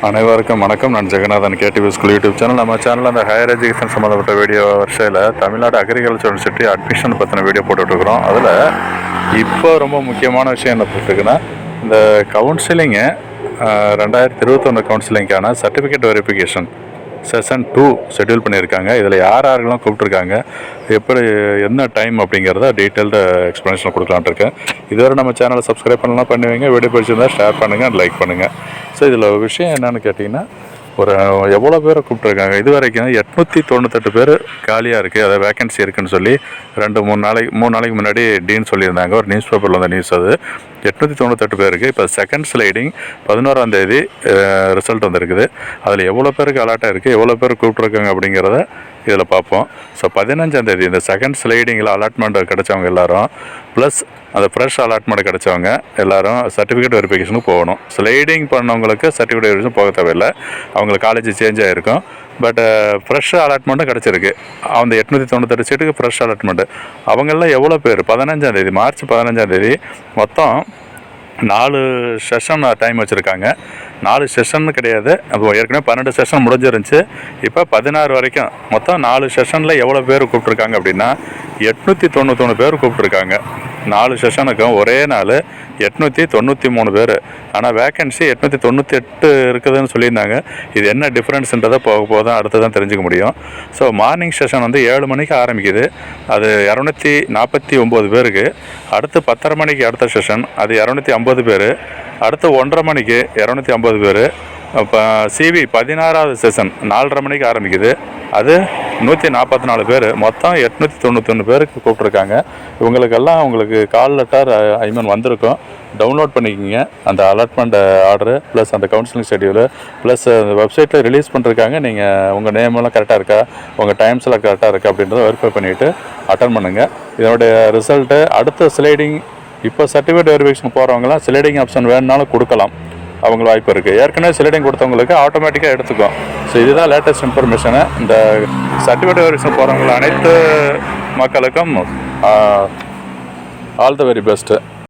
அனைவருக்கும் வணக்கம். நான் Jeganathan KTV school YouTube channel. நம்ம சேனலில் அந்த ஹையர் எஜுகேஷன் சம்மந்தப்பட்ட வீடியோ வரிசையில் தமிழ்நாடு அக்ரிகல்ச்சர் யூனிவர்சிட்டி அட்மிஷன் பற்றின வீடியோ போட்டுட்ருக்குறோம். அதில் இப்போ ரொம்ப முக்கியமான விஷயம் என்ன போட்டுருக்குன்னா, இந்த கவுன்சிலிங்கு 2021 கவுன்சிலிங்கான சர்டிஃபிகேட் வெரிஃபிகேஷன் செஷன் 2 ஷெட்யூல் பண்ணியிருக்காங்க. இதில் யாரெல்லாம் கூப்பிட்ருக்காங்க, எப்படி என்ன டைம் அப்படிங்கிறத டீட்டெயில்டு எக்ஸ்ப்ளனேஷன் கொடுக்கலான்ட்டு இருக்கேன். இதுவரை நம்ம சேனலை சப்ஸ்கிரைப் பண்ணலாம் பண்ணுவீங்க, வீடியோ பிடிச்சிருந்தால் ஷேர் பண்ணுங்கள், லைக் பண்ணுங்கள். ஸோ இதில் விஷயம் என்னென்னு கேட்டிங்கன்னா, எவ்வளோ பேரை கூப்பிட்ருக்காங்க இது வரைக்கும் 898 பேர் காலியாக இருக்குது, அதாவது வேக்கன்சி இருக்குதுன்னு சொல்லி 3 நாளைக்கு முன்னாடி டீன் சொல்லியிருந்தாங்க. ஒரு நியூஸ் பேப்பரில் வந்த நியூஸ் அது. 898 பேருக்கு இப்போ செகண்ட் ஸ்லைடிங் 11ஆம் தேதி ரிசல்ட் வந்திருக்குது. அதில் எவ்வளோ பேருக்கு அலாட்டாக இருக்குது, எவ்வளோ பேர் கூப்பிட்ருக்காங்க அப்படிங்கிறத இதில் பார்ப்போம். ஸோ 15ஆம் தேதி இந்த செகண்ட் ஸ்லைடிங்கில் அலாட்மெண்ட் கிடச்சவங்க எல்லோரும் ப்ளஸ் அந்த ஃப்ரெஷ் அலாட்மெண்ட் கிடச்சவங்க எல்லோரும் சர்டிஃபிகேட் வெரிஃபிகேஷனுக்கு போகணும். ஸ்லைடிங் பண்ணவங்களுக்கு சர்டிஃபிகேட் வெரிஃபிகேஷன் போக தேவையில்லை, அவங்களுக்கு காலேஜ் சேஞ்ச் ஆகிருக்கும். பட் ஃப்ரெஷ் அலாட்மெண்ட்டும் கிடச்சிருக்கு. அந்த 898 சீட்டுக்கு ஃப்ரெஷ் அலாட்மெண்ட்டு. அவங்களெலாம் எவ்வளோ பேர், 15ஆம் தேதி மார்ச் 15ஆம் தேதி மொத்தம் 4 செஷன் டைம் வச்சுருக்காங்க. 4 செஷன் கிடையாது, அப்போ ஏற்கனவே 12 செஷன் முடிஞ்சிருந்துச்சு. இப்போ 16 வரைக்கும் மொத்தம் 4 செஷனில் எவ்வளோ பேர் கூப்பிட்ருக்காங்க அப்படின்னா 891 பேர் கூப்பிட்ருக்காங்க. 4 செஷனுக்கும் ஒரே நாள் 893 பேர். ஆனால் வேக்கன்சி 898 இருக்குதுன்னு சொல்லியிருந்தாங்க. இது என்ன டிஃப்ரென்ஸுன்றதை போக தான் அடுத்து தான் தெரிஞ்சுக்க முடியும். ஸோ மார்னிங் செஷன் 7 மணிக்கு ஆரம்பிக்குது, அது 249 பேருக்கு. அடுத்து 10:30 மணிக்கு அடுத்த செஷன், அது 250 பேர். அடுத்து 1:30 மணிக்கு 250 பேர். இப்போ சிவி 16வது செஷன் 4:30 மணிக்கு ஆரம்பிக்குது, அது 144 பேர். மொத்தம் 891 பேருக்கு கூப்பிட்ருக்காங்க. இவங்களுக்கெல்லாம் உங்களுக்கு கால் லெட்டர் வந்திருக்கும், டவுன்லோட் பண்ணிக்கிங்க. அந்த அலாட்மெண்ட் ஆர்டரு ப்ளஸ் அந்த கவுன்சிலிங் ஷெட்யூலு ப்ளஸ் அந்த வெப்சைட்டில் ரிலீஸ் பண்ணிருக்காங்க. நீங்கள் உங்கள் நேமெல்லாம் கரெக்டாக இருக்கா, உங்கள் டைம்ஸ் எல்லாம் கரெக்டாக இருக்கா அப்படின்றத வெரிஃபை பண்ணிவிட்டு அட்டன் பண்ணுங்கள். இதனுடைய ரிசல்ட்டு அடுத்த ஸ்லைடிங், இப்போ சர்டிஃபிகேட் வெரிஃபிகேஷன் போகிறவங்களாம் ஸ்லைடிங் ஆப்ஷன் வேணுனாலும் கொடுக்கலாம், அவங்களுக்கு வாய்ப்பு இருக்குது. ஏற்கனவே ஸ்லைடிங் கொடுத்தவங்களுக்கு ஆட்டோமேட்டிக்காக எடுத்துக்கும். ஸோ இதுதான் லேட்டஸ்ட் இன்ஃபர்மேஷனு. இந்த சர்டிஃபிகேட் வெரிஃபிகேஷன் போகிறவங்க அனைத்து மக்களுக்கும் ஆல் த வெரி பெஸ்ட்டு.